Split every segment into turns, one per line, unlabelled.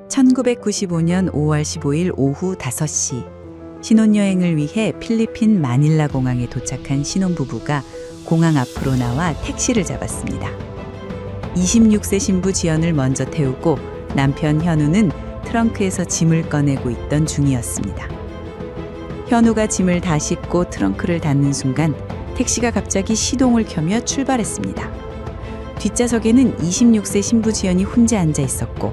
1995년 5월 15일 오후 5시 신혼여행을 위해 필리핀 마닐라 공항에 도착한 신혼부부가 공항 앞으로 나와 택시를 잡았습니다. 26세 신부 지연을 먼저 태우고 남편 현우는 트렁크에서 짐을 꺼내고 있던 중이었습니다. 현우가 짐을 다 싣고 트렁크를 닫는 순간 택시가 갑자기 시동을 켜며 출발했습니다. 뒷좌석에는 26세 신부 지연이 혼자 앉아 있었고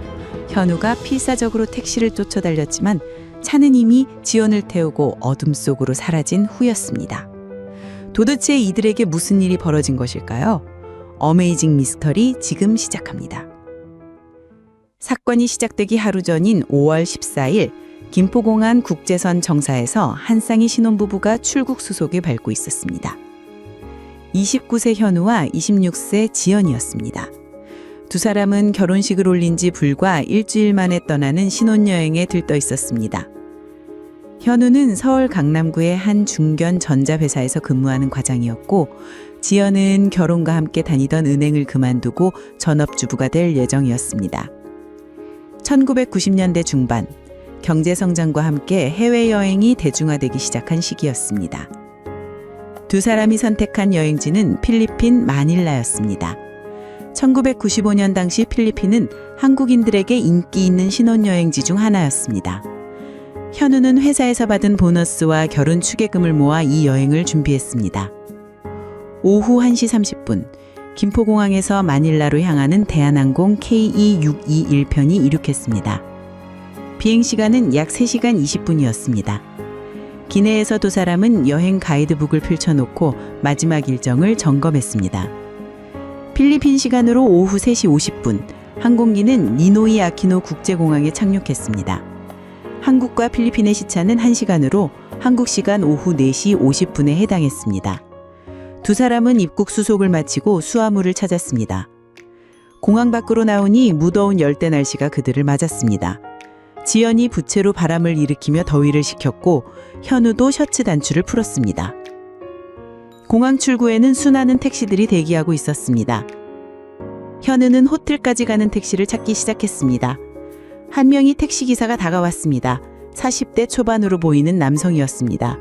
현우가 필사적으로 택시를 쫓아달렸지만 차는 이미 지연을 태우고 어둠 속으로 사라진 후였습니다. 도대체 이들에게 무슨 일이 벌어진 것일까요? 어메이징 미스터리 지금 시작합니다. 사건이 시작되기 하루 전인 5월 14일 김포공항 국제선 정사에서 한 쌍의 신혼부부가 출국 수속에 밟고 있었습니다. 29세 현우와 26세 지연이었습니다. 두 사람은 결혼식을 올린 지 불과 일주일 만에 떠나는 신혼여행에 들떠 있었습니다. 현우는 서울 강남구의 한 중견 전자회사에서 근무하는 과장이었고 지연은 결혼과 함께 다니던 은행을 그만두고 전업주부가 될 예정이었습니다. 1990년대 중반 경제성장과 함께 해외여행이 대중화되기 시작한 시기였습니다. 두 사람이 선택한 여행지는 필리핀 마닐라였습니다. 1995년 당시 필리핀은 한국인들에게 인기 있는 신혼여행지 중 하나였습니다. 현우는 회사에서 받은 보너스와 결혼 축의금을 모아 이 여행을 준비했습니다. 오후 1시 30분 김포공항에서 마닐라로 향하는 대한항공 KE621편이 이륙했습니다. 비행시간은 약 3시간 20분이었습니다. 기내에서 두 사람은 여행 가이드북을 펼쳐놓고 마지막 일정을 점검했습니다. 필리핀 시간으로 오후 3시 50분 항공기는 니노이 아키노 국제공항에 착륙했습니다. 한국과 필리핀의 시차는 1시간으로 한국 시간 오후 4시 50분에 해당했습니다. 두 사람은 입국 수속을 마치고 수화물을 찾았습니다. 공항 밖으로 나오니 무더운 열대 날씨가 그들을 맞았습니다. 지연이 부채로 바람을 일으키며 더위를 식혔고 현우도 셔츠 단추를 풀었습니다. 공항 출구에는 수많은 택시들이 대기하고 있었습니다. 현우는 호텔까지 가는 택시를 찾기 시작했습니다. 한 명의 택시기사가 다가왔습니다. 40대 초반으로 보이는 남성이었습니다.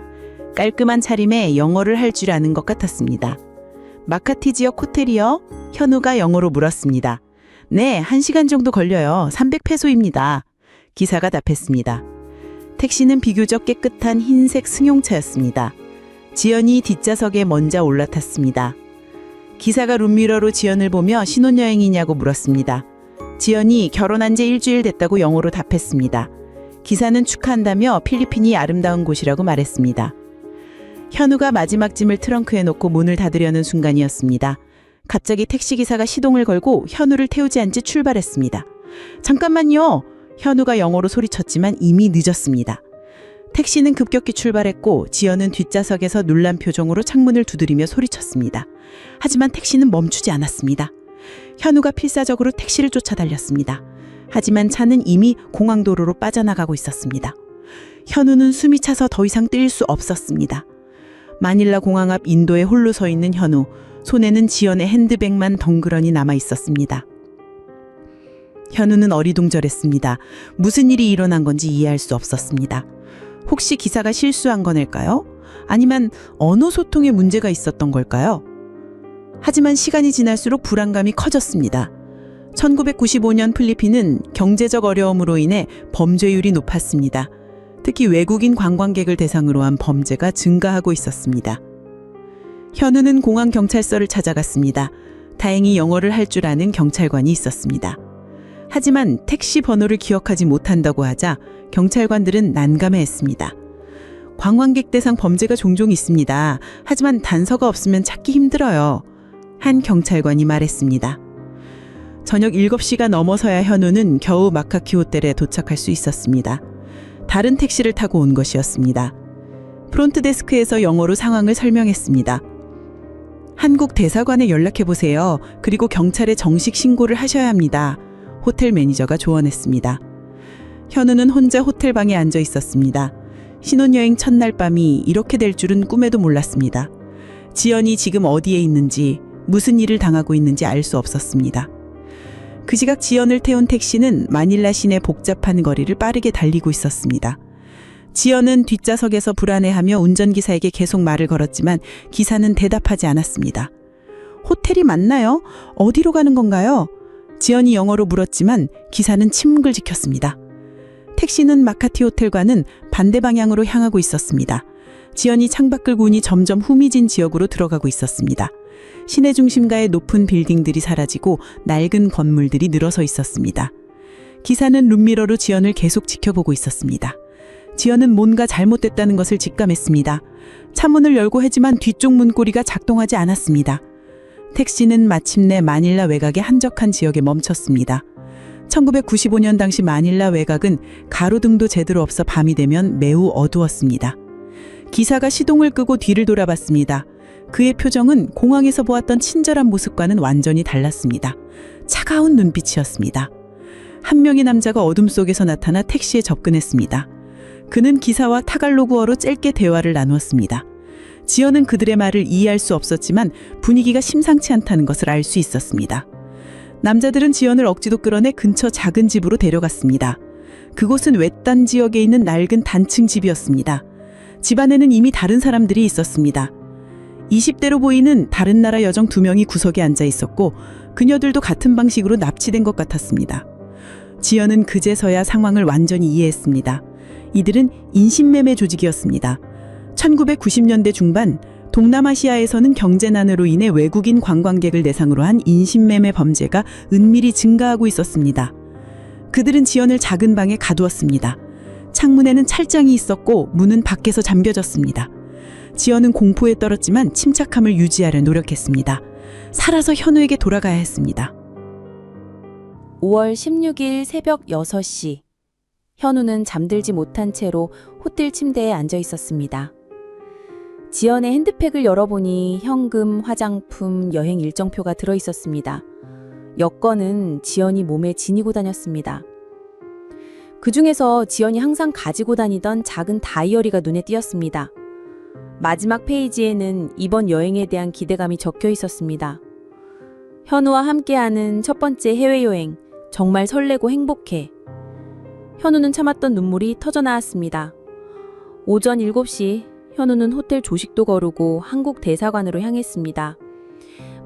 깔끔한 차림에 영어를 할 줄 아는 것 같았습니다. 마카티 지역 호텔이요? 현우가 영어로 물었습니다. 네, 1시간 정도 걸려요. 300페소입니다. 기사가 답했습니다. 택시는 비교적 깨끗한 흰색 승용차였습니다. 지연이 뒷좌석에 먼저 올라탔습니다. 기사가 룸미러로 지연을 보며 신혼여행이냐고 물었습니다. 지연이 결혼한 지 일주일 됐다고 영어로 답했습니다. 기사는 축하한다며 필리핀이 아름다운 곳이라고 말했습니다. 현우가 마지막 짐을 트렁크에 놓고 문을 닫으려는 순간이었습니다. 갑자기 택시기사가 시동을 걸고 현우를 태우지 않지 출발했습니다. 잠깐만요! 현우가 영어로 소리쳤지만 이미 늦었습니다. 택시는 급격히 출발했고 지연은 뒷좌석에서 놀란 표정으로 창문을 두드리며 소리쳤습니다. 하지만 택시는 멈추지 않았습니다. 현우가 필사적으로 택시를 쫓아달렸습니다. 하지만 차는 이미 공항도로로 빠져나가고 있었습니다. 현우는 숨이 차서 더 이상 뛸 수 없었습니다. 마닐라 공항 앞 인도에 홀로 서 있는 현우, 손에는 지연의 핸드백만 덩그러니 남아 있었습니다. 현우는 어리둥절했습니다. 무슨 일이 일어난 건지 이해할 수 없었습니다. 혹시 기사가 실수한 거닐까요? 아니면 언어 소통에 문제가 있었던 걸까요? 하지만 시간이 지날수록 불안감이 커졌습니다. 1995년 필리핀은 경제적 어려움으로 인해 범죄율이 높았습니다. 특히 외국인 관광객을 대상으로 한 범죄가 증가하고 있었습니다. 현우는 공항 경찰서를 찾아갔습니다. 다행히 영어를 할 줄 아는 경찰관이 있었습니다. 하지만 택시 번호를 기억하지 못한다고 하자 경찰관들은 난감해했습니다. 관광객 대상 범죄가 종종 있습니다. 하지만 단서가 없으면 찾기 힘들어요. 한 경찰관이 말했습니다. 저녁 7시가 넘어서야 현우는 겨우 마카키 호텔에 도착할 수 있었습니다. 다른 택시를 타고 온 것이었습니다. 프론트 데스크에서 영어로 상황을 설명했습니다. 한국 대사관에 연락해보세요. 그리고 경찰에 정식 신고를 하셔야 합니다. 호텔 매니저가 조언했습니다. 현우는 혼자 호텔방에 앉아 있었습니다. 신혼여행 첫날 밤이 이렇게 될 줄은 꿈에도 몰랐습니다. 지연이 지금 어디에 있는지, 무슨 일을 당하고 있는지 알 수 없었습니다. 그 시각 지연을 태운 택시는 마닐라 시내 복잡한 거리를 빠르게 달리고 있었습니다. 지연은 뒷좌석에서 불안해하며 운전기사에게 계속 말을 걸었지만 기사는 대답하지 않았습니다. 호텔이 맞나요? 어디로 가는 건가요? 지연이 영어로 물었지만 기사는 침묵을 지켰습니다. 택시는 마카티 호텔과는 반대 방향으로 향하고 있었습니다. 지연이 창밖을 보니 점점 후미진 지역으로 들어가고 있었습니다. 시내 중심가의 높은 빌딩들이 사라지고 낡은 건물들이 늘어서 있었습니다. 기사는 룸미러로 지연을 계속 지켜보고 있었습니다. 지연은 뭔가 잘못됐다는 것을 직감했습니다. 차문을 열고 했지만 뒤쪽 문고리가 작동하지 않았습니다. 택시는 마침내 마닐라 외곽의 한적한 지역에 멈췄습니다. 1995년 당시 마닐라 외곽은 가로등도 제대로 없어 밤이 되면 매우 어두웠습니다. 기사가 시동을 끄고 뒤를 돌아봤습니다. 그의 표정은 공항에서 보았던 친절한 모습과는 완전히 달랐습니다. 차가운 눈빛이었습니다. 한 명의 남자가 어둠 속에서 나타나 택시에 접근했습니다. 그는 기사와 타갈로그어로 짧게 대화를 나누었습니다. 지연은 그들의 말을 이해할 수 없었지만 분위기가 심상치 않다는 것을 알 수 있었습니다. 남자들은 지연을 억지로 끌어내 근처 작은 집으로 데려갔습니다. 그곳은 외딴 지역에 있는 낡은 단층 집이었습니다. 집 안에는 이미 다른 사람들이 있었습니다. 20대로 보이는 다른 나라 여정 2명이 구석에 앉아 있었고 그녀들도 같은 방식으로 납치된 것 같았습니다. 지연은 그제서야 상황을 완전히 이해했습니다. 이들은 인신매매 조직이었습니다. 1990년대 중반 동남아시아에서는 경제난으로 인해 외국인 관광객을 대상으로 한 인신매매 범죄가 은밀히 증가하고 있었습니다. 그들은 지연을 작은 방에 가두었습니다. 창문에는 찰장이 있었고 문은 밖에서 잠겨졌습니다. 지연은 공포에 떨었지만 침착함을 유지하려 노력했습니다. 살아서 현우에게 돌아가야 했습니다.
5월 16일 새벽 6시. 현우는 잠들지 못한 채로 호텔 침대에 앉아 있었습니다. 지연의 핸드백을 열어보니 현금, 화장품, 여행 일정표가 들어 있었습니다. 여권은 지연이 몸에 지니고 다녔습니다. 그 중에서 지연이 항상 가지고 다니던 작은 다이어리가 눈에 띄었습니다. 마지막 페이지에는 이번 여행에 대한 기대감이 적혀 있었습니다. 현우와 함께하는 첫 번째 해외여행, 정말 설레고 행복해. 현우는 참았던 눈물이 터져 나왔습니다. 오전 7시 현우는 호텔 조식도 거르고 한국 대사관으로 향했습니다.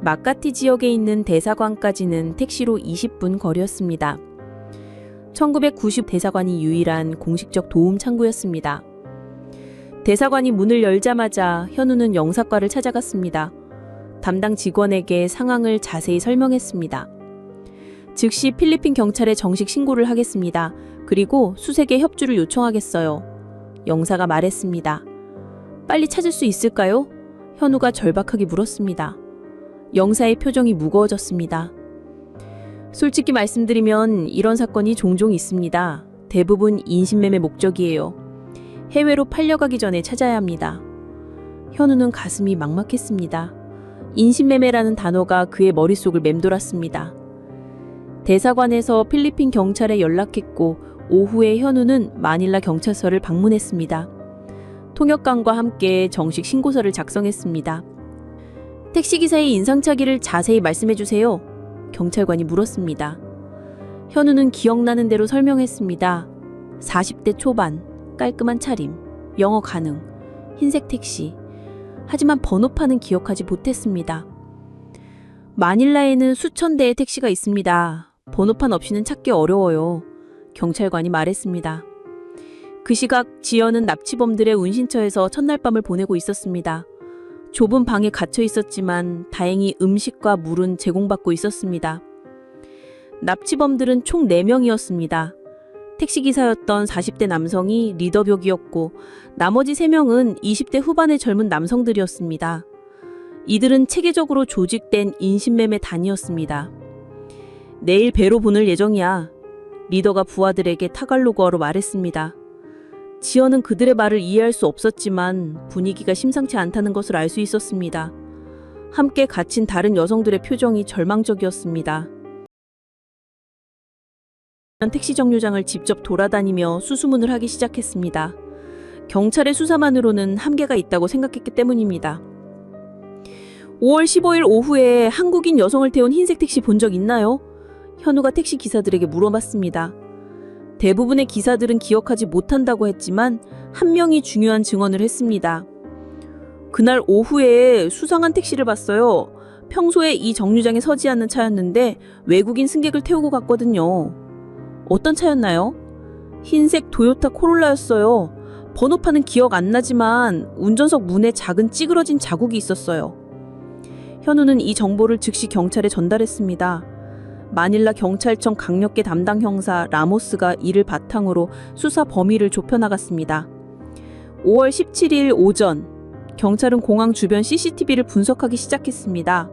마카티 지역에 있는 대사관까지는 택시로 20분 거리였습니다. 1990 대사관이 유일한 공식적 도움 창구였습니다. 대사관이 문을 열자마자 현우는 영사과를 찾아갔습니다. 담당 직원에게 상황을 자세히 설명했습니다. 즉시 필리핀 경찰에 정식 신고를 하겠습니다. 그리고 수색에 협조를 요청하겠어요. 영사가 말했습니다. 빨리 찾을 수 있을까요? 현우가 절박하게 물었습니다. 영사의 표정이 무거워졌습니다. 솔직히 말씀드리면 이런 사건이 종종 있습니다. 대부분 인신매매 목적이에요. 해외로 팔려가기 전에 찾아야 합니다. 현우는 가슴이 막막했습니다. 인신매매라는 단어가 그의 머릿속을 맴돌았습니다. 대사관에서 필리핀 경찰에 연락했고 오후에 현우는 마닐라 경찰서를 방문했습니다. 통역관과 함께 정식 신고서를 작성했습니다. 택시기사의 인상착의를 자세히 말씀해주세요. 경찰관이 물었습니다. 현우는 기억나는 대로 설명했습니다. 40대 초반, 깔끔한 차림, 영어 가능, 흰색 택시. 하지만 번호판은 기억하지 못했습니다. 마닐라에는 수천 대의 택시가 있습니다. 번호판 없이는 찾기 어려워요. 경찰관이 말했습니다. 그 시각 지연은 납치범들의 운신처에서 첫날 밤을 보내고 있었습니다. 좁은 방에 갇혀 있었지만 다행히 음식과 물은 제공받고 있었습니다. 납치범들은 총 4명이었습니다. 택시기사였던 40대 남성이 리더벽이었고 나머지 3명은 20대 후반의 젊은 남성들이었습니다. 이들은 체계적으로 조직된 인신매매 단이었습니다. 내일 배로 보낼 예정이야. 리더가 부하들에게 타갈로그어로 말했습니다. 지연은 그들의 말을 이해할 수 없었지만 분위기가 심상치 않다는 것을 알 수 있었습니다. 함께 갇힌 다른 여성들의 표정이 절망적이었습니다. 택시 정류장을 직접 돌아다니며 수소문을 하기 시작했습니다. 경찰의 수사만으로는 한계가 있다고 생각했기 때문입니다. 5월 15일 오후에 한국인 여성을 태운 흰색 택시 본 적 있나요? 현우가 택시 기사들에게 물어봤습니다. 대부분의 기사들은 기억하지 못한다고 했지만 한 명이 중요한 증언을 했습니다. 그날 오후에 수상한 택시를 봤어요. 평소에 이 정류장에 서지 않는 차였는데 외국인 승객을 태우고 갔거든요. 어떤 차였나요? 흰색 도요타 코롤라였어요. 번호판은 기억 안 나지만 운전석 문에 작은 찌그러진 자국이 있었어요. 현우는 이 정보를 즉시 경찰에 전달했습니다. 마닐라 경찰청 강력계 담당 형사 라모스가 이를 바탕으로 수사 범위를 좁혀나갔습니다. 5월 17일 오전, 경찰은 공항 주변 CCTV를 분석하기 시작했습니다.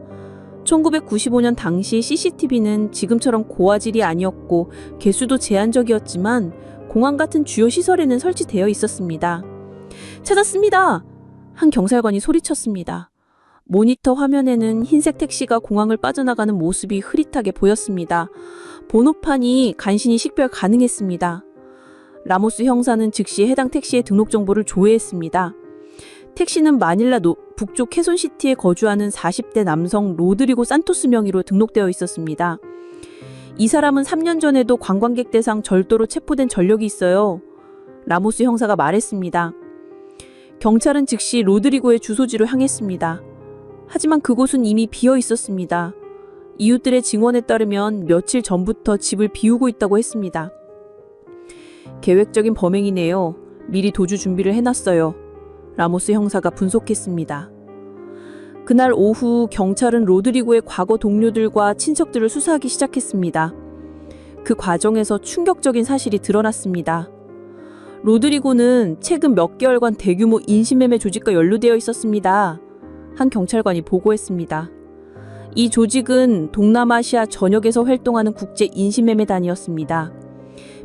1995년 당시 CCTV는 지금처럼 고화질이 아니었고 개수도 제한적이었지만 공항 같은 주요 시설에는 설치되어 있었습니다. 찾았습니다! 한 경찰관이 소리쳤습니다. 모니터 화면에는 흰색 택시가 공항을 빠져나가는 모습이 흐릿하게 보였습니다. 번호판이 간신히 식별 가능했습니다. 라모스 형사는 즉시 해당 택시의 등록 정보를 조회했습니다. 택시는 마닐라 북쪽 케손시티에 거주하는 40대 남성 로드리고 산토스 명의로 등록되어 있었습니다. 이 사람은 3년 전에도 관광객 대상 절도로 체포된 전력이 있어요. 라모스 형사가 말했습니다. 경찰은 즉시 로드리고의 주소지로 향했습니다. 하지만 그곳은 이미 비어 있었습니다. 이웃들의 증언에 따르면 며칠 전부터 집을 비우고 있다고 했습니다. 계획적인 범행이네요. 미리 도주 준비를 해놨어요. 라모스 형사가 분석했습니다. 그날 오후 경찰은 로드리고의 과거 동료들과 친척들을 수사하기 시작했습니다. 그 과정에서 충격적인 사실이 드러났습니다. 로드리고는 최근 몇 개월간 대규모 인신매매 조직과 연루되어 있었습니다. 한 경찰관이 보고했습니다. 이 조직은 동남아시아 전역에서 활동하는 국제 인신매매단이었습니다.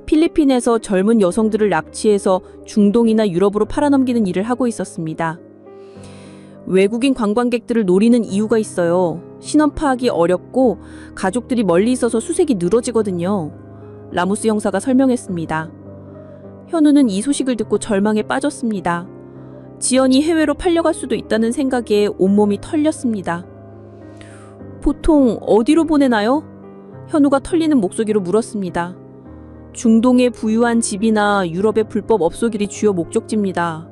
필리핀에서 젊은 여성들을 납치해서 중동이나 유럽으로 팔아넘기는 일을 하고 있었습니다. 외국인 관광객들을 노리는 이유가 있어요. 신원 파악이 어렵고 가족들이 멀리 있어서 수색이 늘어지거든요. 라모스 형사가 설명했습니다. 현우는 이 소식을 듣고 절망에 빠졌습니다. 지연이 해외로 팔려갈 수도 있다는 생각에 온몸이 털렸습니다. 보통 어디로 보내나요? 현우가 털리는 목소리로 물었습니다. 중동의 부유한 집이나 유럽의 불법 업소길이 주요 목적지입니다.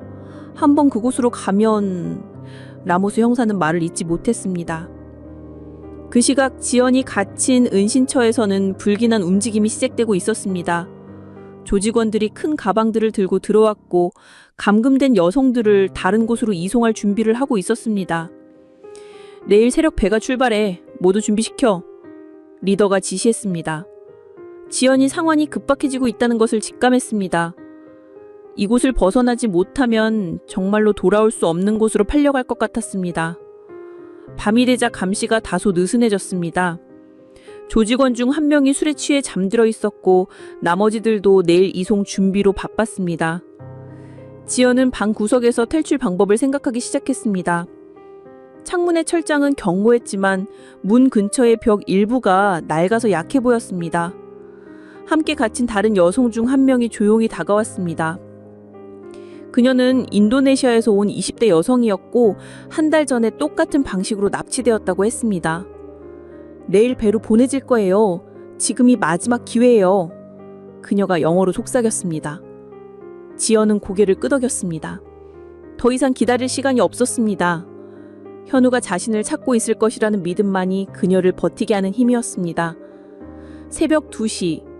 한번 그곳으로 가면... 라모스 형사는 말을 잇지 못했습니다. 그 시각 지연이 갇힌 은신처에서는 불길한 움직임이 시작되고 있었습니다. 조직원들이 큰 가방들을 들고 들어왔고 감금된 여성들을 다른 곳으로 이송할 준비를 하고 있었습니다. 내일 새벽 배가 출발해. 모두 준비시켜. 리더가 지시했습니다. 지연이 상황이 급박해지고 있다는 것을 직감했습니다. 이곳을 벗어나지 못하면 정말로 돌아올 수 없는 곳으로 팔려갈 것 같았습니다. 밤이 되자 감시가 다소 느슨해졌습니다. 조직원 중 한 명이 술에 취해 잠들어 있었고 나머지들도 내일 이송 준비로 바빴습니다. 지연은 방 구석에서 탈출 방법을 생각하기 시작했습니다. 창문의 철장은 견고했지만 문 근처의 벽 일부가 낡아서 약해 보였습니다. 함께 갇힌 다른 여성 중 한 명이 조용히 다가왔습니다. 그녀는 인도네시아에서 온 20대 여성이었고 한 달 전에 똑같은 방식으로 납치되었다고 했습니다. 내일 배로 보내질 거예요. 지금이 마지막 기회예요. 그녀가 영어로 속삭였습니다. 지연은 고개를 끄덕였습니다. 더 이상 기다릴 시간이 없었습니다. 현우가 자신을 찾고 있을 것이라는 믿음만이 그녀를 버티게 하는 힘이었습니다. 새벽 2시.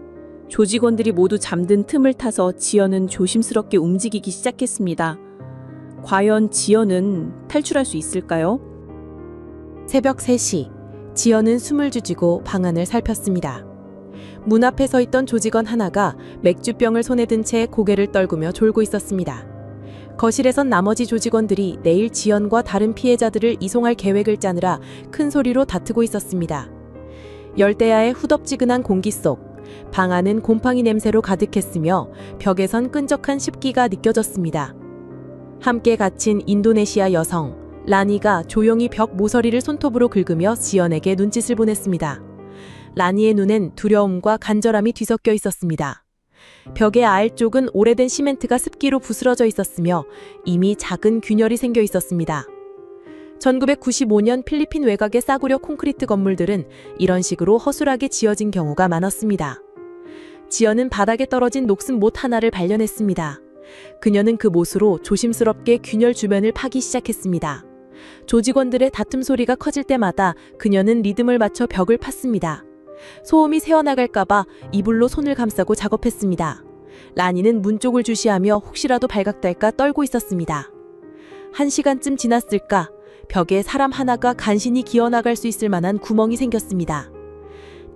조직원들이 모두 잠든 틈을 타서 지연은 조심스럽게 움직이기 시작했습니다. 과연 지연은 탈출할 수 있을까요?
새벽 3시, 지연은 숨을 죽이고 방 안을 살폈습니다. 문 앞에 서 있던 조직원 하나가 맥주병을 손에 든 채 고개를 떨구며 졸고 있었습니다. 거실에선 나머지 조직원들이 내일 지연과 다른 피해자들을 이송할 계획을 짜느라 큰 소리로 다투고 있었습니다. 열대야의 후덥지근한 공기 속 방 안은 곰팡이 냄새로 가득했으며 벽에선 끈적한 습기가 느껴졌습니다. 함께 갇힌 인도네시아 여성 라니가 조용히 벽 모서리를 손톱으로 긁으며 지연에게 눈짓을 보냈습니다. 라니의 눈엔 두려움과 간절함이 뒤섞여 있었습니다. 벽의 아래쪽은 오래된 시멘트가 습기로 부스러져 있었으며 이미 작은 균열이 생겨 있었습니다. 1995년 필리핀 외곽의 싸구려 콘크리트 건물들은 이런 식으로 허술하게 지어진 경우가 많았습니다. 지연은 바닥에 떨어진 녹슨 못 하나를 발견했습니다. 그녀는 그 못으로 조심스럽게 균열 주변을 파기 시작했습니다. 조직원들의 다툼 소리가 커질 때마다 그녀는 리듬을 맞춰 벽을 팠습니다. 소음이 새어나갈까봐 이불로 손을 감싸고 작업했습니다. 라니는 문 쪽을 주시하며 혹시라도 발각될까 떨고 있었습니다. 1시간쯤 지났을까 벽에 사람 하나가 간신히 기어나갈 수 있을 만한 구멍이 생겼습니다.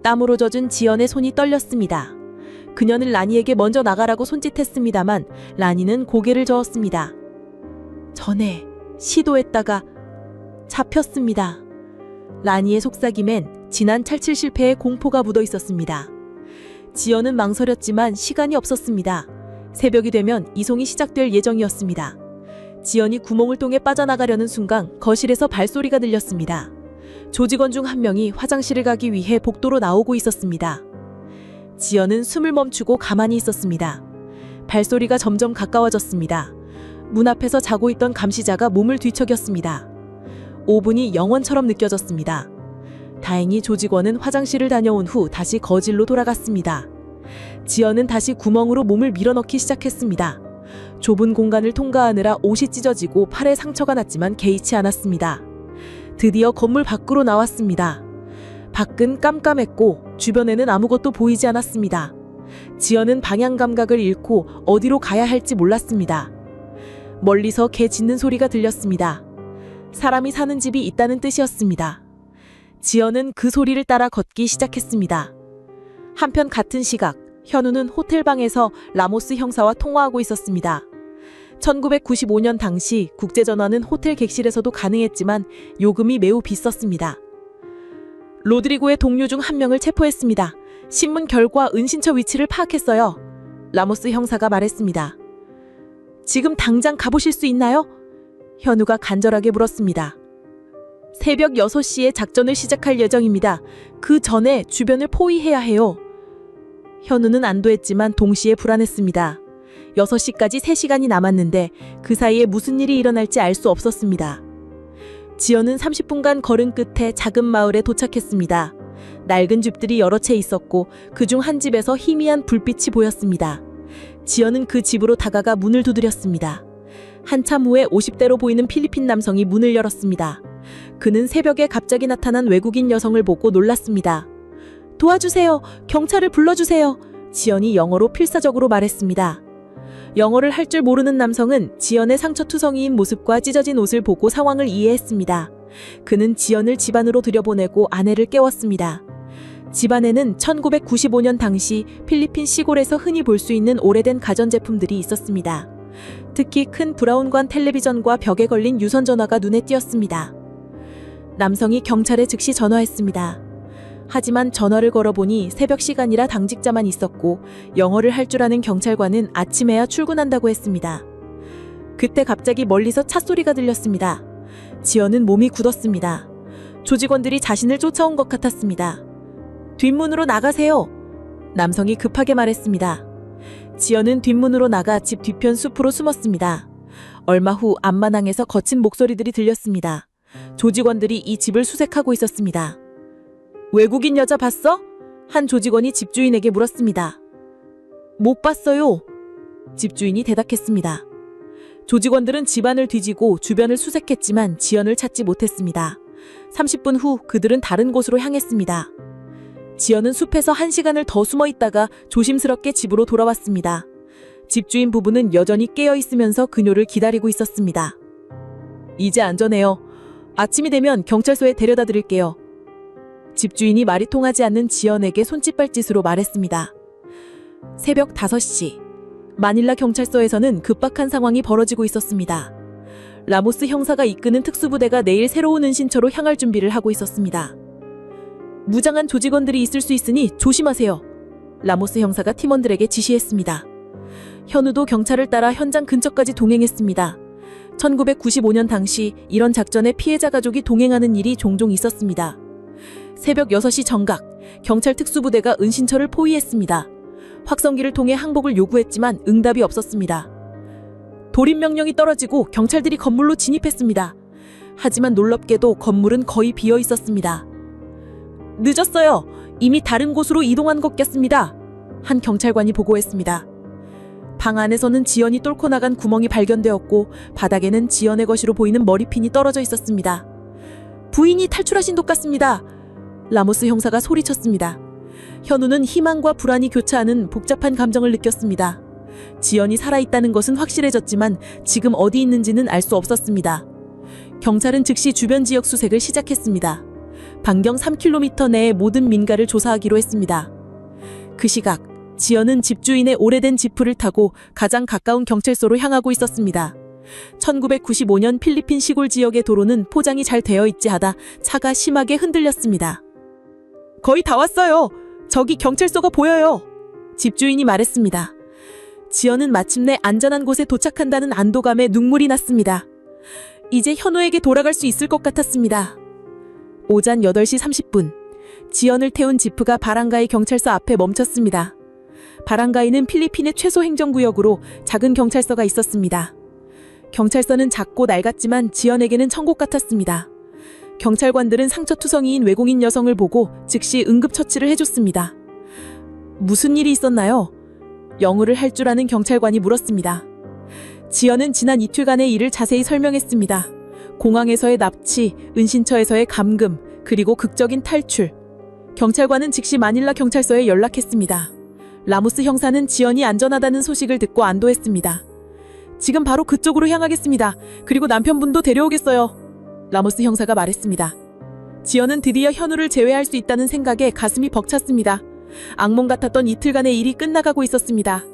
땀으로 젖은 지연의 손이 떨렸습니다. 그녀는 라니에게 먼저 나가라고 손짓했습니다만 라니는 고개를 저었습니다. 전에 시도했다가 잡혔습니다. 라니의 속삭임엔 지난 찰칠 실패의 공포가 묻어 있었습니다. 지연은 망설였지만 시간이 없었습니다. 새벽이 되면 이송이 시작될 예정이었습니다. 지연이 구멍을 통해 빠져나가려는 순간 거실에서 발소리가 들렸습니다. 조직원 중 한 명이 화장실을 가기 위해 복도로 나오고 있었습니다. 지연은 숨을 멈추고 가만히 있었습니다. 발소리가 점점 가까워졌습니다. 문 앞에서 자고 있던 감시자가 몸을 뒤척였습니다. 5분이 영원처럼 느껴졌습니다. 다행히 조직원은 화장실을 다녀온 후 다시 거실로 돌아갔습니다. 지연은 다시 구멍으로 몸을 밀어넣기 시작했습니다. 좁은 공간을 통과하느라 옷이 찢어지고 팔에 상처가 났지만 개의치 않았습니다. 드디어 건물 밖으로 나왔습니다. 밖은 깜깜했고 주변에는 아무것도 보이지 않았습니다. 지연은 방향 감각을 잃고 어디로 가야 할지 몰랐습니다. 멀리서 개 짖는 소리가 들렸습니다. 사람이 사는 집이 있다는 뜻이었습니다. 지연은 그 소리를 따라 걷기 시작했습니다. 한편 같은 시각 현우는 호텔방에서 라모스 형사와 통화하고 있었습니다. 1995년 당시 국제전화는 호텔 객실에서도 가능했지만 요금이 매우 비쌌습니다. 로드리고의 동료 중 한 명을 체포했습니다. 신문 결과 은신처 위치를 파악했어요. 라모스 형사가 말했습니다. 지금 당장 가보실 수 있나요? 현우가 간절하게 물었습니다. 새벽 6시에 작전을 시작할 예정입니다. 그 전에 주변을 포위해야 해요. 현우는 안도했지만 동시에 불안했습니다. 6시까지 3시간이 남았는데 그 사이에 무슨 일이 일어날지 알 수 없었습니다. 지연은 30분간 걸음 끝에 작은 마을에 도착했습니다. 낡은 집들이 여러 채 있었고 그중 한 집에서 희미한 불빛이 보였습니다. 지연은 그 집으로 다가가 문을 두드렸습니다. 한참 후에 50대로 보이는 필리핀 남성이 문을 열었습니다. 그는 새벽에 갑자기 나타난 외국인 여성을 보고 놀랐습니다. 도와주세요. 경찰을 불러주세요. 지연이 영어로 필사적으로 말했습니다. 영어를 할 줄 모르는 남성은 지연의 상처투성이인 모습과 찢어진 옷을 보고 상황을 이해했습니다. 그는 지연을 집 안으로 들여보내고 아내를 깨웠습니다. 집 안에는 1995년 당시 필리핀 시골에서 흔히 볼 수 있는 오래된 가전제품들이 있었습니다. 특히 큰 브라운관 텔레비전과 벽에 걸린 유선전화가 눈에 띄었습니다. 남성이 경찰에 즉시 전화했습니다. 하지만 전화를 걸어보니 새벽 시간이라 당직자만 있었고 영어를 할 줄 아는 경찰관은 아침에야 출근한다고 했습니다. 그때 갑자기 멀리서 차 소리가 들렸습니다. 지연은 몸이 굳었습니다. 조직원들이 자신을 쫓아온 것 같았습니다. 뒷문으로 나가세요. 남성이 급하게 말했습니다. 지연은 뒷문으로 나가 집 뒤편 숲으로 숨었습니다. 얼마 후 앞마당에서 거친 목소리들이 들렸습니다. 조직원들이 이 집을 수색하고 있었습니다. 외국인 여자 봤어? 한 조직원이 집주인에게 물었습니다. 못 봤어요. 집주인이 대답했습니다. 조직원들은 집안을 뒤지고 주변을 수색했지만 지연을 찾지 못했습니다. 30분 후 그들은 다른 곳으로 향했습니다. 지연은 숲에서 1시간을 더 숨어 있다가 조심스럽게 집으로 돌아왔습니다. 집주인 부부는 여전히 깨어 있으면서 그녀를 기다리고 있었습니다. 이제 안전해요. 아침이 되면 경찰서에 데려다 드릴게요. 집주인이 말이 통하지 않는 지연에게 손짓발짓으로 말했습니다. 새벽 5시, 마닐라 경찰서에서는 급박한 상황이 벌어지고 있었습니다. 라모스 형사가 이끄는 특수부대가 내일 새로운 은신처로 향할 준비를 하고 있었습니다. 무장한 조직원들이 있을 수 있으니 조심하세요. 라모스 형사가 팀원들에게 지시했습니다. 현우도 경찰을 따라 현장 근처까지 동행했습니다. 1995년 당시 이런 작전에 피해자 가족이 동행하는 일이 종종 있었습니다. 새벽 6시 정각, 경찰 특수부대가 은신처를 포위했습니다. 확성기를 통해 항복을 요구했지만 응답이 없었습니다. 돌입 명령이 떨어지고 경찰들이 건물로 진입했습니다. 하지만 놀랍게도 건물은 거의 비어 있었습니다. 늦었어요. 이미 다른 곳으로 이동한 것 같습니다. 한 경찰관이 보고했습니다. 방 안에서는 지연이 뚫고 나간 구멍이 발견되었고 바닥에는 지연의 것으로 보이는 머리핀이 떨어져 있었습니다. 부인이 탈출하신 것 같습니다. 라모스 형사가 소리쳤습니다. 현우는 희망과 불안이 교차하는 복잡한 감정을 느꼈습니다. 지연이 살아있다는 것은 확실해졌지만 지금 어디 있는지는 알 수 없었습니다. 경찰은 즉시 주변 지역 수색을 시작했습니다. 반경 3km 내의 모든 민가를 조사하기로 했습니다. 그 시각 지연은 집주인의 오래된 지프를 타고 가장 가까운 경찰서로 향하고 있었습니다. 1995년 필리핀 시골 지역의 도로는 포장이 잘 되어 있지 하다 차가 심하게 흔들렸습니다. 거의 다 왔어요. 저기 경찰서가 보여요. 집주인이 말했습니다. 지연은 마침내 안전한 곳에 도착한다는 안도감에 눈물이 났습니다. 이제 현우에게 돌아갈 수 있을 것 같았습니다. 오전 8시 30분, 지연을 태운 지프가 바랑가이 경찰서 앞에 멈췄습니다. 바랑가이는 필리핀의 최소 행정구역으로 작은 경찰서가 있었습니다. 경찰서는 작고 낡았지만 지연에게는 천국 같았습니다. 경찰관들은 상처투성이인 외국인 여성을 보고 즉시 응급처치를 해줬습니다. 무슨 일이 있었나요? 영어를 할 줄 아는 경찰관이 물었습니다. 지연은 지난 이틀간의 일을 자세히 설명했습니다. 공항에서의 납치, 은신처에서의 감금, 그리고 극적인 탈출. 경찰관은 즉시 마닐라 경찰서에 연락했습니다. 라모스 형사는 지연이 안전하다는 소식을 듣고 안도했습니다. 지금 바로 그쪽으로 향하겠습니다. 그리고 남편분도 데려오겠어요. 라모스 형사가 말했습니다. 지연은 드디어 현우를 제외할 수 있다는 생각에 가슴이 벅찼습니다. 악몽 같았던 이틀간의 일이 끝나가고 있었습니다.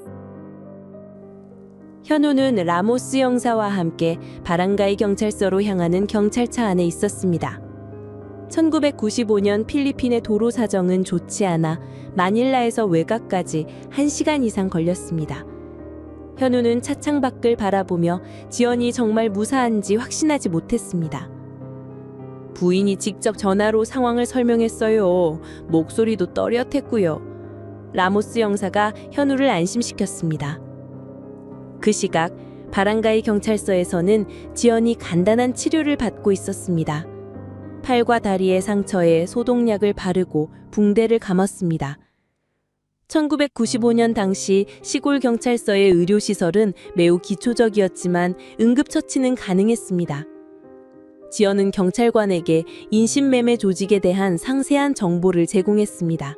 현우는 라모스 형사와 함께 바랑가이 경찰서로 향하는 경찰차 안에 있었습니다. 1995년 필리핀의 도로 사정은 좋지 않아 마닐라에서 외곽까지 1시간 이상 걸렸습니다. 현우는 차창 밖을 바라보며 지연이 정말 무사한지 확신하지 못했습니다. 부인이 직접 전화로 상황을 설명했어요. 목소리도 또렷했고요. 라모스 형사가 현우를 안심시켰습니다. 그 시각 바랑가이 경찰서에서는 지연이 간단한 치료를 받고 있었습니다. 팔과 다리의 상처에 소독약을 바르고 붕대를 감았습니다. 1995년 당시 시골 경찰서의 의료시설은 매우 기초적이었지만 응급처치는 가능했습니다. 지연은 경찰관에게 인신매매 조직에 대한 상세한 정보를 제공했습니다.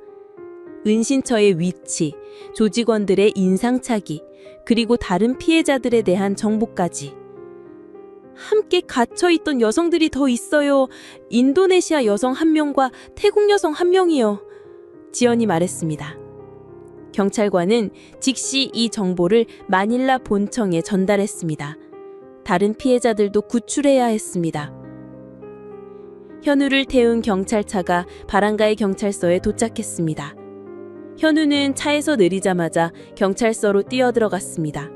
은신처의 위치, 조직원들의 인상착의, 그리고 다른 피해자들에 대한 정보까지. 함께 갇혀있던 여성들이 더 있어요. 인도네시아 여성 1명과 태국 여성 1명이요. 지연이 말했습니다. 경찰관은 즉시 이 정보를 마닐라 본청에 전달했습니다. 다른 피해자들도 구출해야 했습니다. 현우를 태운 경찰차가 바랑가이 경찰서에 도착했습니다. 현우는 차에서 내리자마자 경찰서로 뛰어들어갔습니다.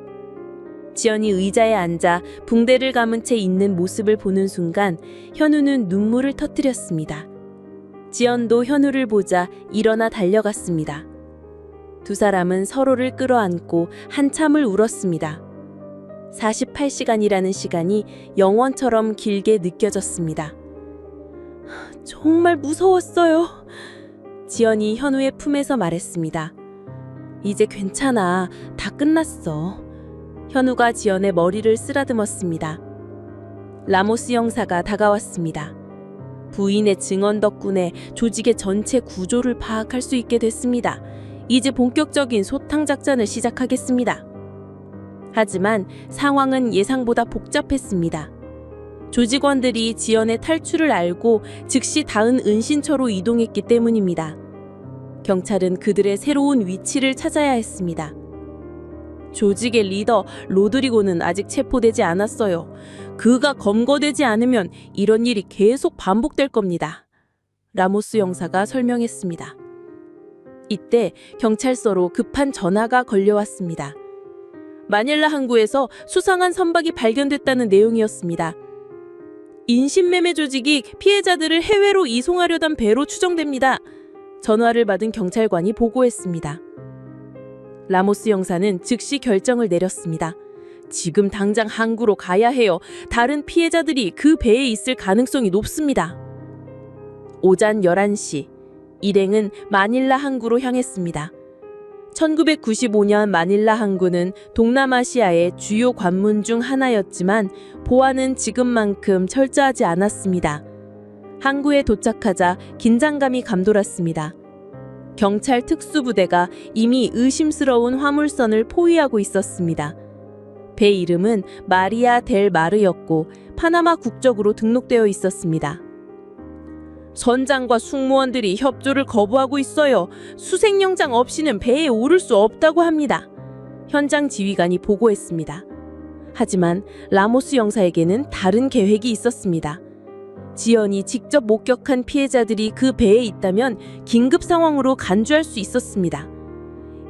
지연이 의자에 앉아 붕대를 감은 채 있는 모습을 보는 순간 현우는 눈물을 터뜨렸습니다. 지연도 현우를 보자 일어나 달려갔습니다. 두 사람은 서로를 끌어안고 한참을 울었습니다. 48시간이라는 시간이 영원처럼 길게 느껴졌습니다. 정말 무서웠어요. 지연이 현우의 품에서 말했습니다. 이제 괜찮아. 다 끝났어. 현우가 지연의 머리를 쓰다듬었습니다. 라모스 형사가 다가왔습니다. 부인의 증언 덕분에 조직의 전체 구조를 파악할 수 있게 됐습니다. 이제 본격적인 소탕 작전을 시작하겠습니다. 하지만 상황은 예상보다 복잡했습니다. 조직원들이 지연의 탈출을 알고 즉시 닿은 은신처로 이동했기 때문입니다. 경찰은 그들의 새로운 위치를 찾아야 했습니다. 조직의 리더 로드리고는 아직 체포되지 않았어요. 그가 검거되지 않으면 이런 일이 계속 반복될 겁니다. 라모스 형사가 설명했습니다. 이때 경찰서로 급한 전화가 걸려왔습니다. 마닐라 항구에서 수상한 선박이 발견됐다는 내용이었습니다. 인신매매 조직이 피해자들을 해외로 이송하려던 배로 추정됩니다. 전화를 받은 경찰관이 보고했습니다. 라모스 형사는 즉시 결정을 내렸습니다. 지금 당장 항구로 가야 해요. 다른 피해자들이 그 배에 있을 가능성이 높습니다. 오전 11시, 일행은 마닐라 항구로 향했습니다. 1995년 마닐라 항구는 동남아시아의 주요 관문 중 하나였지만 보안은 지금만큼 철저하지 않았습니다. 항구에 도착하자 긴장감이 감돌았습니다. 경찰 특수부대가 이미 의심스러운 화물선을 포위하고 있었습니다. 배 이름은 마리아 델 마르였고 파나마 국적으로 등록되어 있었습니다. 선장과 승무원들이 협조를 거부하고 있어요. 수색영장 없이는 배에 오를 수 없다고 합니다. 현장 지휘관이 보고했습니다. 하지만 라모스 영사에게는 다른 계획이 있었습니다. 지연이 직접 목격한 피해자들이 그 배에 있다면 긴급 상황으로 간주할 수 있었습니다.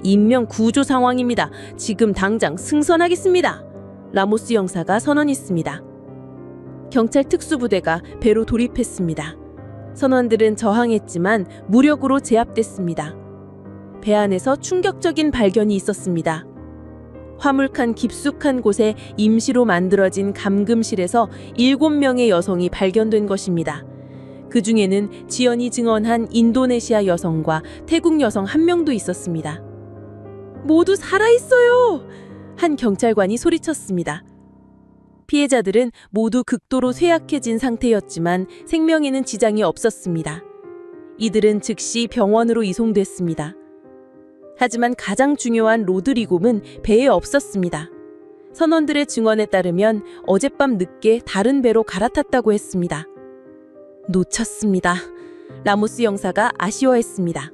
인명 구조 상황입니다. 지금 당장 승선하겠습니다. 라모스 영사가 선언했습니다. 경찰 특수부대가 배로 돌입했습니다. 선원들은 저항했지만 무력으로 제압됐습니다. 배 안에서 충격적인 발견이 있었습니다. 화물칸 깊숙한 곳에 임시로 만들어진 감금실에서 7명의 여성이 발견된 것입니다. 그 중에는 지연이 증언한 인도네시아 여성과 태국 여성 1명도 있었습니다. 모두 살아있어요! 한 경찰관이 소리쳤습니다. 피해자들은 모두 극도로 쇠약해진 상태였지만 생명에는 지장이 없었습니다. 이들은 즉시 병원으로 이송됐습니다. 하지만 가장 중요한 로드리고는 배에 없었습니다. 선원들의 증언에 따르면 어젯밤 늦게 다른 배로 갈아탔다고 했습니다. 놓쳤습니다. 라모스 영사가 아쉬워했습니다.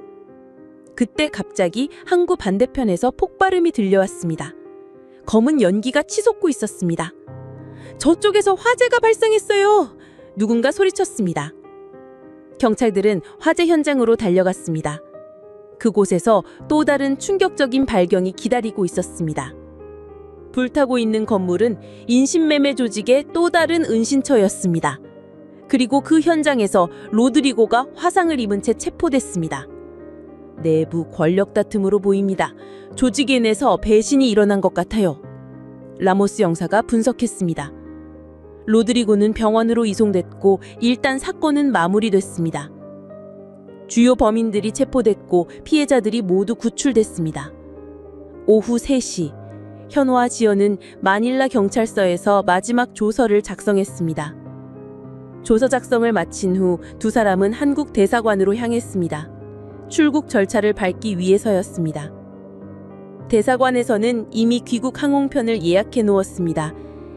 그때 갑자기 항구 반대편에서 폭발음이 들려왔습니다. 검은 연기가 치솟고 있었습니다. 저쪽에서 화재가 발생했어요. 누군가 소리쳤습니다. 경찰들은 화재 현장으로 달려갔습니다. 그곳에서 또 다른 충격적인 발견이 기다리고 있었습니다. 불타고 있는 건물은 인신매매 조직의 또 다른 은신처였습니다. 그리고 그 현장에서 로드리고가 화상을 입은 채 체포됐습니다. 내부 권력 다툼으로 보입니다. 조직에 내서 배신이 일어난 것 같아요. 라모스 영사가 분석했습니다. 로드리고는 병원으로 이송됐고 일단 사건은 마무리됐습니다. 주요 범인들이 체포됐고 피해자들이 모두 구출됐습니다. 오후 3시, 현우와 지연은 마닐라 경찰서에서 마지막 조서를 작성했습니다. 조서 작성을 마친 후 두 사람은 한국 대사관으로 향했습니다. 출국 절차를 밟기 위해서였습니다. 대사관에서는 이미 귀국 항공편을 예약해 놓았습니다.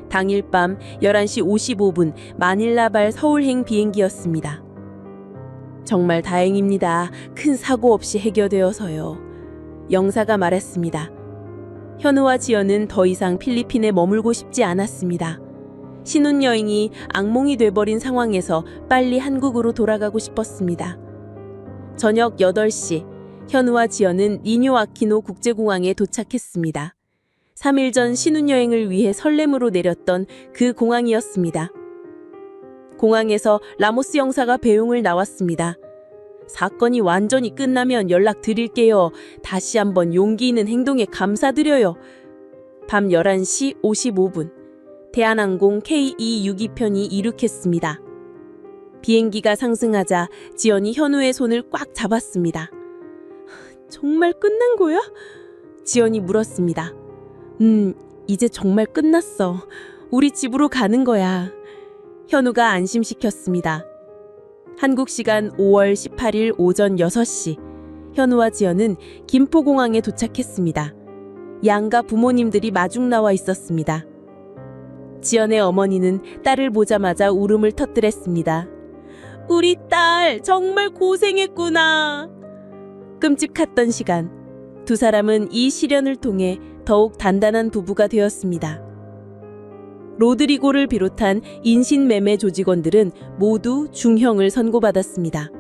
당일 밤 11시 55분 마닐라발 서울행 비행기였습니다. 정말 다행입니다. 큰 사고 없이 해결되어서요. 영사가 말했습니다. 현우와 지연은 더 이상 필리핀에 머물고 싶지 않았습니다. 신혼여행이 악몽이 돼버린 상황에서 빨리 한국으로 돌아가고 싶었습니다. 저녁 8시, 현우와 지연은 니뉴 아키노 국제공항에 도착했습니다. 3일 전 신혼여행을 위해 설렘으로 내렸던 그 공항이었습니다. 공항에서 라모스 영사가 배웅을 나왔습니다. 사건이 완전히 끝나면 연락드릴게요. 다시 한번 용기 있는 행동에 감사드려요. 밤 11시 55분, 대한항공 KE62편이 이륙했습니다. 비행기가 상승하자 지연이 현우의 손을 꽉 잡았습니다. 정말 끝난 거야? 지연이 물었습니다. 이제 정말 끝났어. 우리 집으로 가는 거야. 현우가 안심시켰습니다. 한국 시간 5월 18일 오전 6시, 현우와 지연은 김포공항에 도착했습니다. 양가 부모님들이 마중 나와 있었습니다. 지연의 어머니는 딸을 보자마자 울음을 터뜨렸습니다. 우리 딸 정말 고생했구나. 끔찍했던 시간, 두 사람은 이 시련을 통해 더욱 단단한 부부가 되었습니다. 로드리고를 비롯한 인신매매 조직원들은 모두 중형을 선고받았습니다.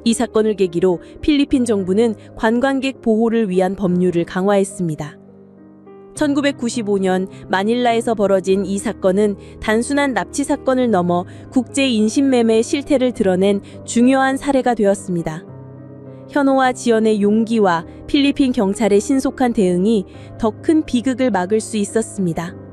이 사건을 계기로 필리핀 정부는 관광객 보호를 위한 법률을 강화했습니다. 1995년 마닐라에서 벌어진 이 사건은 단순한 납치 사건을 넘어 국제 인신매매의 실태를 드러낸 중요한 사례가 되었습니다. 현호와 지연의 용기와 필리핀 경찰의 신속한 대응이 더 큰 비극을 막을 수 있었습니다.